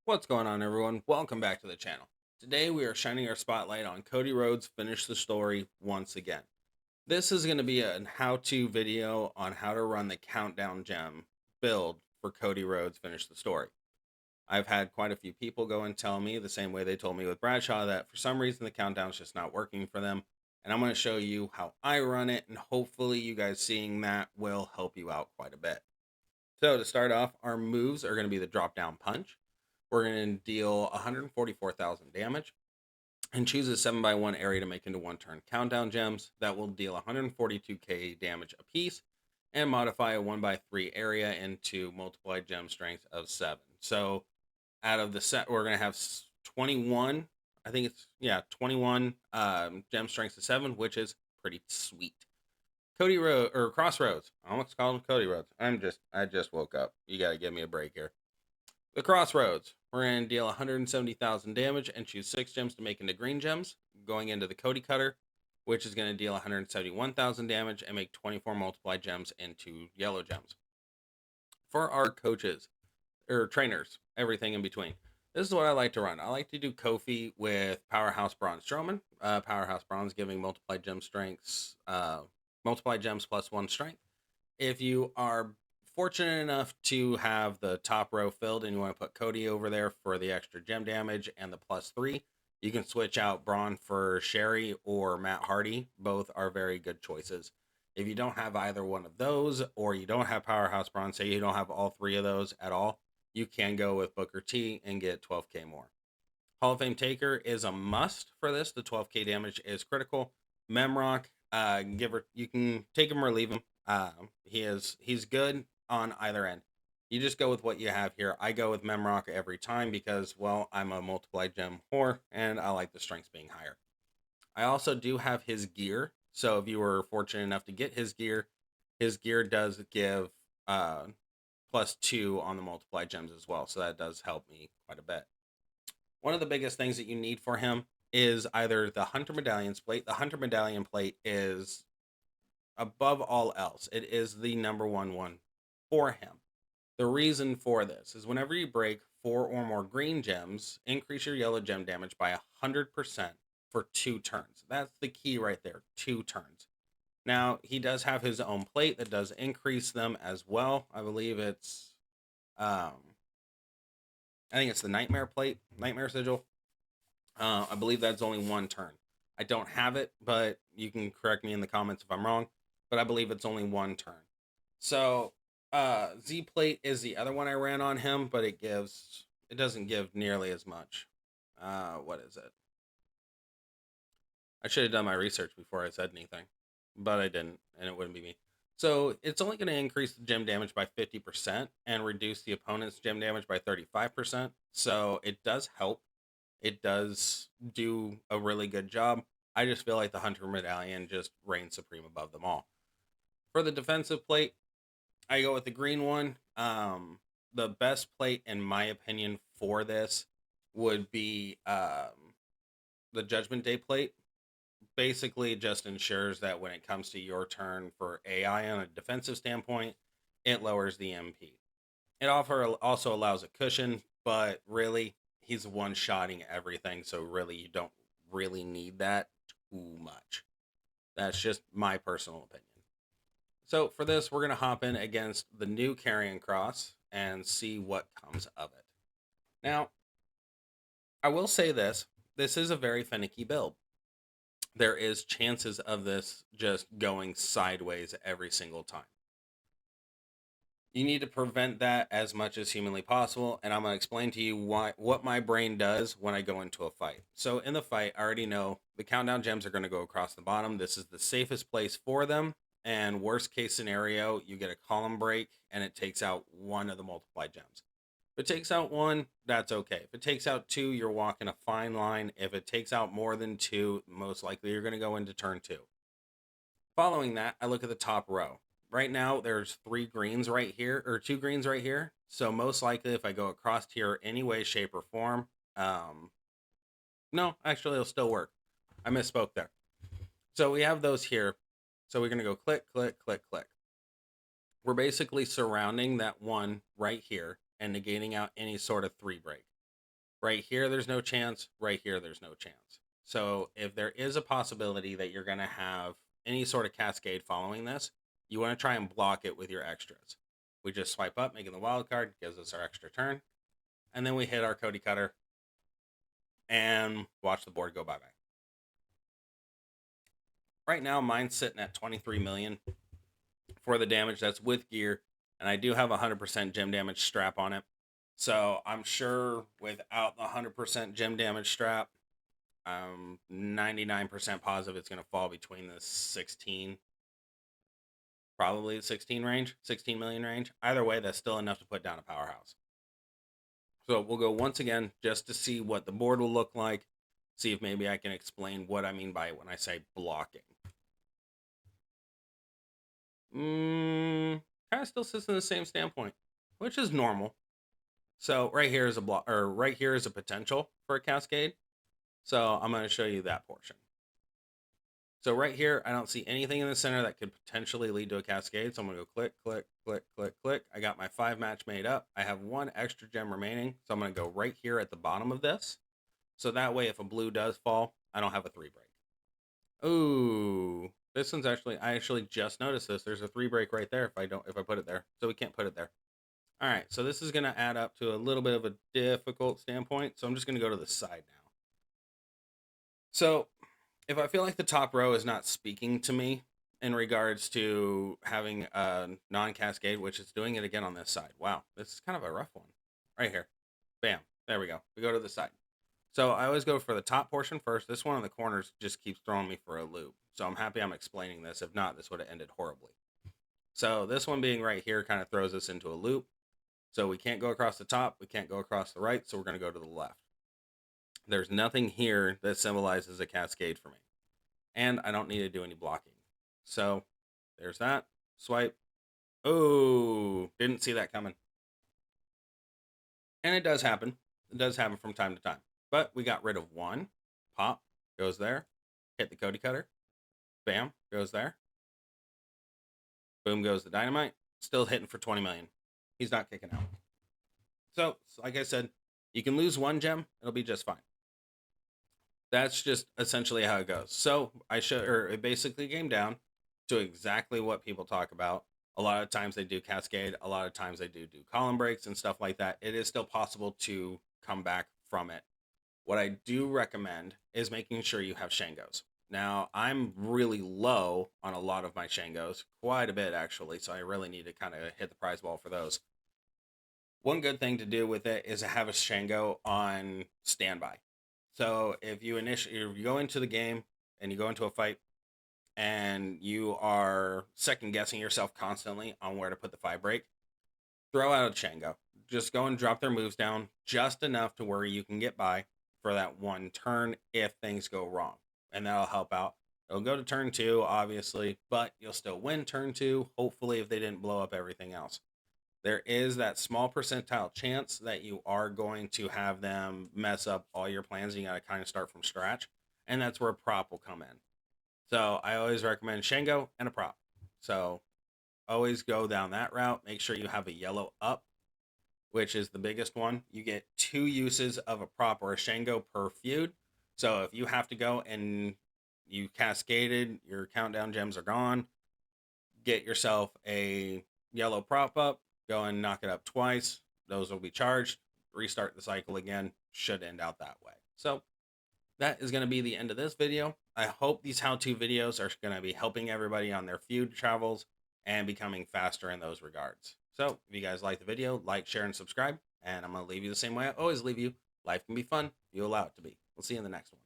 What's going on, everyone? Welcome back to the channel. Today we are shining our spotlight on Cody Rhodes' Finish the Story once again. This is going to be a how-to video on how to run the countdown gem build for Cody Rhodes' Finish the Story. I've had quite a few people go and tell me the same way they told me with Bradshaw that for some reason the countdown's just not working for them. And I'm going to show you how I run it, and hopefully you guys seeing that will help you out quite a bit. So to start off, our moves are going to be the drop down punch. We're going to deal 144,000 damage and choose a 7x1 area to make into one turn countdown gems that will deal 142k damage apiece and modify a 1x3 area into multiplied gem strength of 7. So out of the set, we're going to have 21, I think it's, 21 gem strengths of 7, which is pretty sweet. Cody Road or Crossroads. I almost called him Cody Rhodes. I just woke up. You got to give me a break here. The Crossroads. We're going to deal 170,000 damage and choose 6 gems to make into green gems. Going into the Cody Cutter, which is going to deal 171,000 damage and make 24 multiplied gems into yellow gems. For our coaches or trainers, everything in between. This is what I like to run. I like to do Kofi with Powerhouse Bronze Strowman. Powerhouse Bronze giving multiplied gem strengths, multiplied gems plus 1 strength. If you are fortunate enough to have the top row filled and you want to put Cody over there for the extra gem damage and the +3, you can switch out Braun for Sherry or Matt Hardy. Both are very good choices. If you don't have either one of those, or you don't have Powerhouse Braun, say you don't have all 3 of those at all, you can go with Booker T and get 12k more. Hall of Fame Taker is a must for this. The 12k damage is critical. Memrock, you can take him or leave him. He's good on either end. You just go with what you have here. I go with Memrock every time because, well, I'm a multiplied gem whore and I like the strengths being higher. I also do have his gear. So if you were fortunate enough to get his gear does give +2 on the multiplied gems as well. So that does help me quite a bit. One of the biggest things that you need for him is either the Hunter Medallion's plate. The Hunter Medallion plate is, above all else, it is the number one for him. The reason for this is whenever you break 4 or more green gems, increase your yellow gem damage by 100% for 2 turns. That's the key right there, 2 turns. Now, he does have his own plate that does increase them as well. I believe it's, I think it's the Nightmare plate, Nightmare Sigil. I believe that's only 1 turn. I don't have it, but you can correct me in the comments if I'm wrong, but I believe it's only 1 turn. So, Z plate is the other one I ran on him, but it doesn't give nearly as much. What is it? I should have done my research before I said anything, but I didn't, and it wouldn't be me. So it's only going to increase the gem damage by 50% and reduce the opponent's gem damage by 35%. So it does help. It does do a really good job. I just feel like the Hunter Medallion just reigns supreme above them all. For the defensive plate, I go with the green one. The best plate, in my opinion, for this would be the Judgment Day plate. Basically, just ensures that when it comes to your turn for AI on a defensive standpoint, it lowers the MP. It also allows a cushion, but really, he's one-shotting everything, so really, you don't really need that too much. That's just my personal opinion. So for this, we're going to hop in against the new Carrion Cross and see what comes of it. Now, I will say this is a very finicky build. There is chances of this just going sideways every single time. You need to prevent that as much as humanly possible, and I'm going to explain to you what my brain does when I go into a fight. So in the fight, I already know the countdown gems are going to go across the bottom. This is the safest place for them. And worst case scenario, you get a column break and it takes out 1 of the multiplied gems. If it takes out 1, that's okay. If it takes out 2, you're walking a fine line. If it takes out more than 2, most likely you're going to go into turn 2. Following that, I look at the top row. Right now, there's 3 greens right here, or 2 greens right here. So most likely if I go across here any way, shape, or form, no, actually it'll still work. I misspoke there. So we have those here. So we're going to go click, click, click, click. We're basically surrounding that 1 right here and negating out any sort of 3 break. Right here, there's no chance. Right here, there's no chance. So if there is a possibility that you're going to have any sort of cascade following this, you want to try and block it with your extras. We just swipe up, making the wild card, gives us our extra turn. And then we hit our Cody Cutter and watch the board go bye-bye. Right now, mine's sitting at 23 million for the damage. That's with gear. And I do have 100% gem damage strap on it. So I'm sure without the 100% gem damage strap, I'm 99% positive it's going to fall between the 16, probably the 16 range, 16 million range. Either way, that's still enough to put down a powerhouse. So we'll go once again just to see what the board will look like. See if maybe I can explain what I mean by it when I say blocking. Kind of still sits in the same standpoint, which is normal. So right here is a block, or right here is a potential for a cascade. So I'm going to show you that portion. So right here, I don't see anything in the center that could potentially lead to a cascade. So I'm going to go click, click, click, click, click. I got my 5 match made up. I have 1 extra gem remaining. So I'm going to go right here at the bottom of this. So that way, if a blue does fall, I don't have a 3 break. Ooh, this one's actually, I actually just noticed this. There's a 3 break right there if I put it there. So we can't put it there. All right, so this is going to add up to a little bit of a difficult standpoint. So I'm just going to go to the side now. So if I feel like the top row is not speaking to me in regards to having a non-cascade, which is doing it again on this side. Wow, this is kind of a rough one. Right here. Bam. There we go. We go to the side. So I always go for the top portion first. This one on the corners just keeps throwing me for a loop. So I'm happy I'm explaining this. If not, this would have ended horribly. So this one being right here kind of throws us into a loop. So we can't go across the top. We can't go across the right. So we're going to go to the left. There's nothing here that symbolizes a cascade for me. And I don't need to do any blocking. So there's that. Swipe. Oh, didn't see that coming. And it does happen. It does happen from time to time. But we got rid of 1. Pop. Goes there. Hit the Cody Cutter. Bam. Goes there. Boom goes the dynamite. Still hitting for 20 million. He's not kicking out. So, like I said, you can lose 1 gem. It'll be just fine. That's just essentially how it goes. So it basically came down to exactly what people talk about. A lot of times they do cascade. A lot of times they do column breaks and stuff like that. It is still possible to come back from it. What I do recommend is making sure you have Shangos. Now, I'm really low on a lot of my Shangos, quite a bit actually, so I really need to kind of hit the prize ball for those. One good thing to do with it is to have a Shango on standby. So if you go into the game and you go into a fight and you are second guessing yourself constantly on where to put the 5 break, throw out a Shango. Just go and drop their moves down just enough to where you can get by for that 1 turn if things go wrong. And that'll help out. It'll go to turn 2, obviously, but you'll still win turn 2, hopefully, if they didn't blow up everything else. There is that small percentile chance that you are going to have them mess up all your plans. And you got to kind of start from scratch. And that's where a prop will come in. So I always recommend Shango and a prop. So always go down that route. Make sure you have a yellow up, which is the biggest one. You get 2 uses of a prop or a Shango per feud. So if you have to go and you cascaded, your countdown gems are gone, get yourself a yellow prop up. Go and knock it up twice. Those will be charged. Restart the cycle again. Should end out that way. So that is going to be the end of this video. I hope these how-to videos are going to be helping everybody on their feud travels and becoming faster in those regards. So if you guys like the video, like, share, and subscribe. And I'm going to leave you the same way I always leave you. Life can be fun if you allow it to be. We'll see you in the next one.